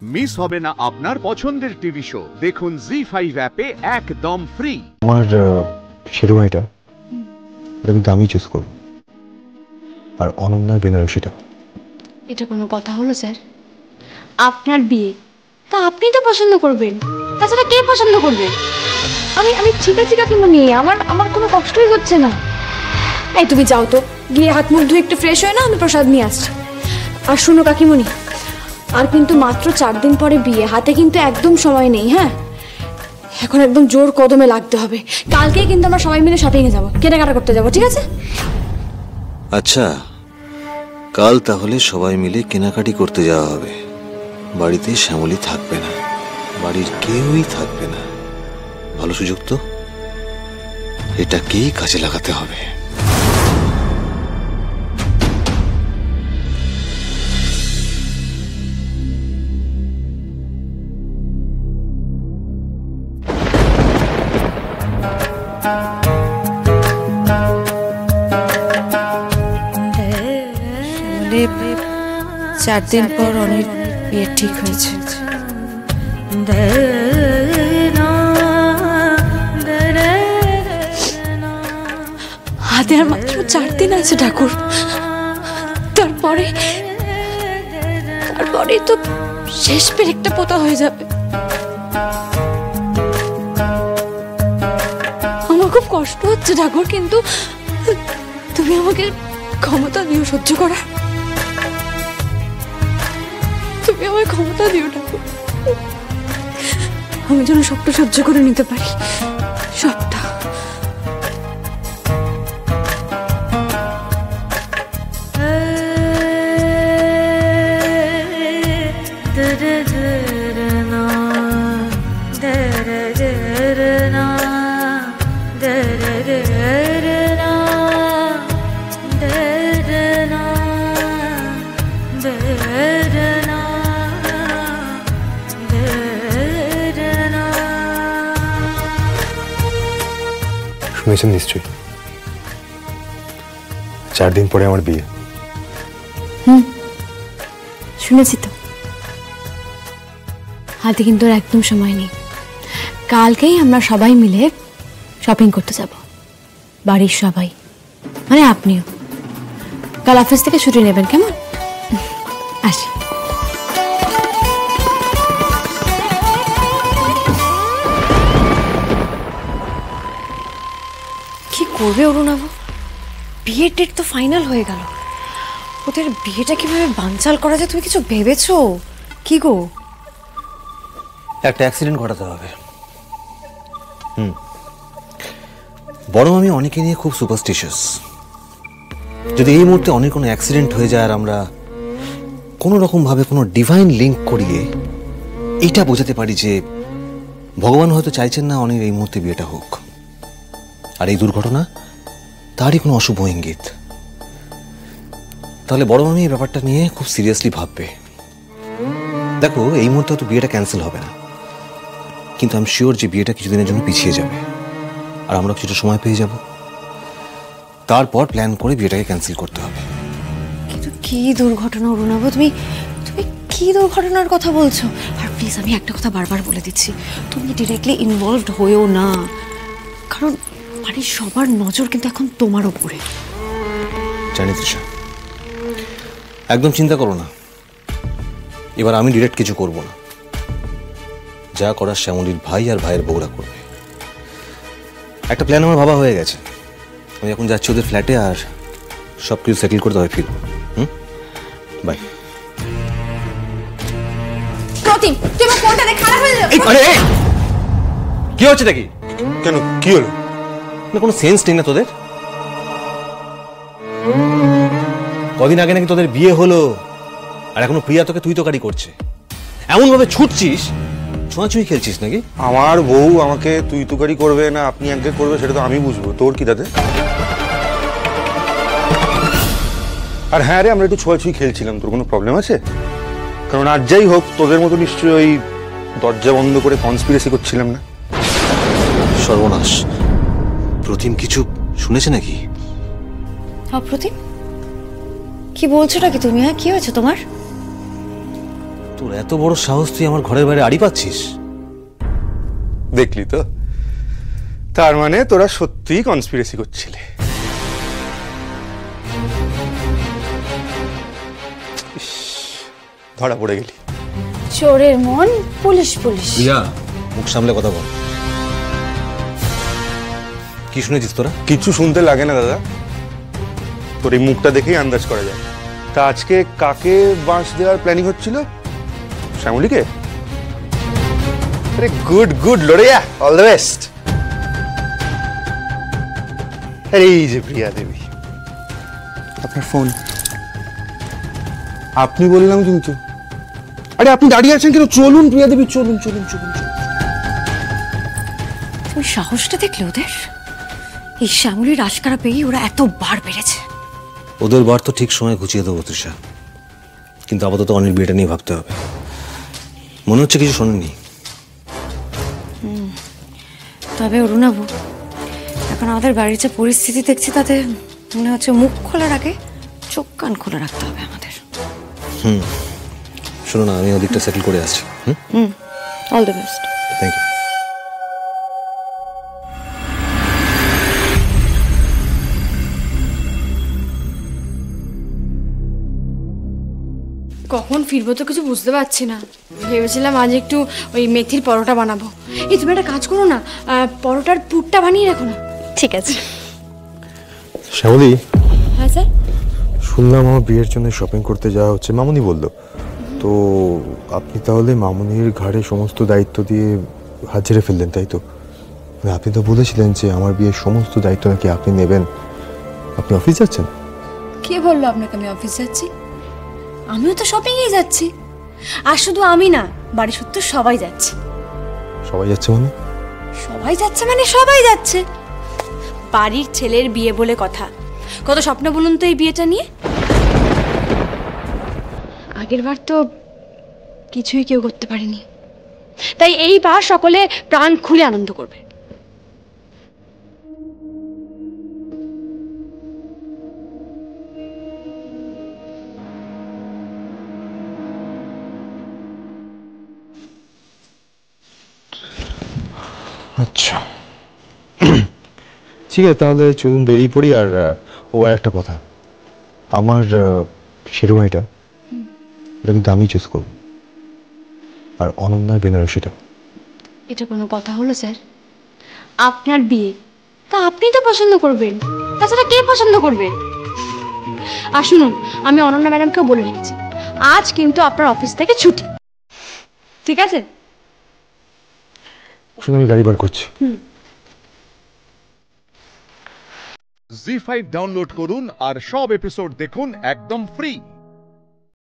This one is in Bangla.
মিস হবে না আপনার পছন্দের টিভি শো, দেখুন জি5 অ্যাপে একদম ফ্রি। আমার শেরওয়ানিটা কিন্তু আমি চুজ করব, আর অনন্যার বেনারসিটা। এটা কোনো কথা হলো স্যার? আপনার বিয়ে, তা আপনি তো পছন্দ করবেন, তাছাড়া কে পছন্দ করবে? আমি আমি ঠিক আছে কাকিমণি, আমার কোনো কষ্টই হচ্ছে না। এই তুমি যাও তো, গিয়ে হাত মুখ ধুয়ে একটু ফ্রেশ হয়ে না, আমি প্রসাদ নিয়ে আসছি। আর শুনো কাকিমণি, আর কিন্তু মাত্র 4 দিন পরে বিয়ে, হাতে কিন্তু একদম সময় নেই। হ্যাঁ, এখন একদম জোর কদমে লাগতে হবে। কালকেই কিন্তু আমরা সবাই মিলে শপিংয়ে যাবো, কেনাকাটা করতে যাবো, ঠিক আছে? আচ্ছা, কাল তাহলে সবাই মিলে কেনাকাটি করতে যাওয়া হবে। বাড়িতে শ্যামলী থাকবে না, বাড়ির কেউই থাকবে না। ভালো সুযোগ তো, এটাকেই কাজে লাগাতে হবে। শ্যামলী, 4 দিন পর অনেক বিয়ে ঠিক হয়েছে। হাতে আর মাত্র 4 দিন আছে ঠাকুর, তারপরে তো শেষ পেরেকটা পোতা হয়ে যাবে। আমার খুব কষ্ট হচ্ছে ঠাকুর, কিন্তু তুমি আমাকে ক্ষমতা দিও সহ্য করার। তুমি আমায় ক্ষমতা দিও ঠাকুর, আমি যেন সবটা সহ্য করে নিতে পারি, সবটা। শুনেছেন নিশ্চয়ই, 4 দিন পরে আমার বিয়ে। শুনেছি তো। হাতে কিন্তু আর একদম সময় নেই। কালকেই আমরা সবাই মিলে শপিং করতে যাব, বাড়ির সবাই, মানে আপনিও। কাল অফিস থেকে ছুটি নেবেন, কেমন? আসি। কি করবে অরুণাভ? বিয়ের ডেট তো ফাইনাল হয়ে গেল, ওদের বিয়েটা কিভাবে বানচাল করা যায় তুমি কিছু ভেবেছো? কি গো? একটা অ্যাক্সিডেন্ট ঘটাতে হবে। বরং আমি অনেকে নিয়ে খুব সুপারস্টিশিয়াস। যদি এই মুহূর্তে অনেক কোনো অ্যাক্সিডেন্ট হয়ে যায় আর আমরা কোনো রকম ভাবে কোনো ডিভাইন লিঙ্ক করিয়ে এটা বোঝাতে পারি যে ভগবান হয়তো চাইছেন না অনেক এই মুহূর্তে বিয়েটা হোক, আর এই দুর্ঘটনা তারই কোনো অশুভ ইঙ্গিত, তাহলে বড় মামি এই ব্যাপারটা নিয়ে খুব সিরিয়াসলি ভাববে। দেখো, এই মুহূর্তে হয়তো বিয়েটা ক্যান্সেল হবে না, কিন্তু আমি শিওর যে বিয়েটা কিছুদিনের জন্য পিছিয়ে যাবে, আর আমরা কিছুটা সময় পেয়ে যাব। তারপর প্ল্যান করে বিয়েটাকে ক্যান্সেল করতে হবে। কিন্তু কি দুর্ঘটনা অরুণাভ, তুমি কি দুর্ঘটনার কথা বলছো? আর প্লিজ, আমি একটা কথা বারবার বলে দিচ্ছি, তুমি ডিরেক্টলি ইনভলভড হয়েও না, কারণ বাড়ির সবার নজর কিন্তু এখন তোমার উপরে। জানি তৃষা, একদম চিন্তা করো না। এবার আমি ডিরেক্ট কিছু করব না, যা করার শ্যামলীর ভাই আর ভাইয়ের বউরা করবে। একটা প্ল্যান আমার ভাবা হয়ে গেছে। আমি এখন যাচ্ছি ওদের ফ্ল্যাটে, আর সব কিছু সেটেল করে তবে ফিরবো। বাই। প্রতিম, তুই আমার ফোনটা দে, খারাপ হয়ে যাবে। আরে কি হচ্ছে নাকি? কেন, কি হলো? না, কোনো সেন্স নেই না তোদের? কদিন আগে নাকি তোদের বিয়ে হলো, আর এখনো প্রিয়া তোকে তুই তোকারি করছে। এমন ভাবে ছুটছিস, ছোঁয়াছুঁই খেলছিস নাকি? আমার বউ আমাকে তুই তুকারি করবে না আপনি আগে করবে সেটা তো আমি বুঝবো, তোর কি তাতে? আর হ্যাঁ রে, আমরা একটু ছোঁয়াছুঁই খেলছিলাম, তোর কোনো প্রবলেম আছে? কারণ আর যাই হোক, তোদের মতো নিশ্চয়ই ওই দরজা বন্ধ করে কনস্পিরেসি করছিলাম না। সর্বনাশ, প্রতিম কিছু শুনেছে নাকি? অপ্রতিম, কি বলছোটা কি তুমি? হ্যাঁ, কি হয়েছে তোমার? তোর এত বড় সাহস, তুই আমার ঘরের বাইরে আড়ি পাচ্ছিস? দেখলি তো, তার মানে তোরা সত্যিই কনস্পিরেসি করছিলে। ইস, ধরা পড়ে গেলি। চোরের মন পুলিশ পুলিশ। রিয়া, মুখ সামলে কথা বল। কি শুনেছিস তোরা? কিছু শুনতে লাগে না দাদা, তোর এই মুখটা দেখেই আন্দাজ করা যায়। তা আজকে কাকে বাঁশ দেওয়ার প্ল্যানিং হচ্ছিল? শ্যামলীকে? আরে গুড গুড লড়িয়া, অল দ্য বেস্ট। আরে এই যে প্রিয়া দেবী, আপনার ফোন। আপনি বললাম কিন্তু। আরে আপনি দাঁড়িয়ে আছেন কেন? চলুন প্রিয়া দেবী, চলুন চলুন চলুন চলুন। তুমি সাহসটা দেখলে ওদের? এই শ্যামলীর আশকারা পেয়ে ওরা এত বার বেড়েছে। ওদের বার তো ঠিক সময় ঘুচিয়ে দেবো তৃষা, কিন্তু আপাতত অনির বিয়েটা নিয়ে ভাবতে হবে। মনে হচ্ছে কিছু শোনেনি। তবে অরুণাবু, এখন আমাদের বাড়ির যে পরিস্থিতি দেখছি তাতে মনে হচ্ছে মুখ খোলার আগে চোখ কান খোলা রাখতে হবে আমাদের। শোনো না, আমি ওদিকটা সেটেল করে আসছি। All the best. Thank you. কখন ফিরবো তো কিছু বুঝতে পারছি না। ভেবেছিলাম আজ একটু ওই মেথির পরোটা বানাবো। এই তুমি একটা কাজ করো না, পরোটার পুরটা বানিয়ে রাখো না। ঠিক আছে। শ্যামলী, হ্যাঁ স্যার। শুনলাম আমার বিয়ের জন্য শপিং করতে যাওয়া হচ্ছে, মামুনি বললো। তো আপনি তাহলে মামুনির ঘাড়ে সমস্ত দায়িত্ব দিয়ে হাত ঝেড়ে ফেললেন, তাই তো? মানে আপনি তো বলেছিলেন যে আমার বিয়ের সমস্ত দায়িত্ব নাকি আপনি নেবেন। আপনি অফিস যাচ্ছেন? কে বললো আপনাকে আমি অফিস যাচ্ছি? আমিও তো শপিংয়ে যাচ্ছি। আর শুধু আমি না, বাড়ির সত্যি সবাই যাচ্ছে। সবাই যাচ্ছে মানে? সবাই যাচ্ছে মানে সবাই যাচ্ছে। বাড়ির ছেলের বিয়ে বলে কথা। কত স্বপ্ন বলুন তো এই বিয়েটা নিয়ে। আগের বার তো কিছুই কেউ করতে পারেনি, তাই এইবার সকলে প্রাণ খুলে আনন্দ করবে। আচ্ছা ঠিক আছে, তাহলে চলুন বেরিয়ে পড়ি। আর একটা কথা, আমার শেরওয়ানিটা এটা কিন্তু আমি চুজ করবো, আর অনন্যার বেনারসিটা। এটা কোনো কথা হলো স্যার? আপনার বিয়ে, তা আপনি তো পছন্দ করবেন, তাছাড়া কে পছন্দ করবে? আর শুনুন, আমি অনন্যা ম্যাডামকেও বলে রেখেছি, আজ কিন্তু আপনার অফিস থেকে ছুটি, ঠিক আছে? শুনে আমি গাড়ি বার করছি। জি5 ডাউনলোড করুন আর সব এপিসোড দেখুন একদম ফ্রি।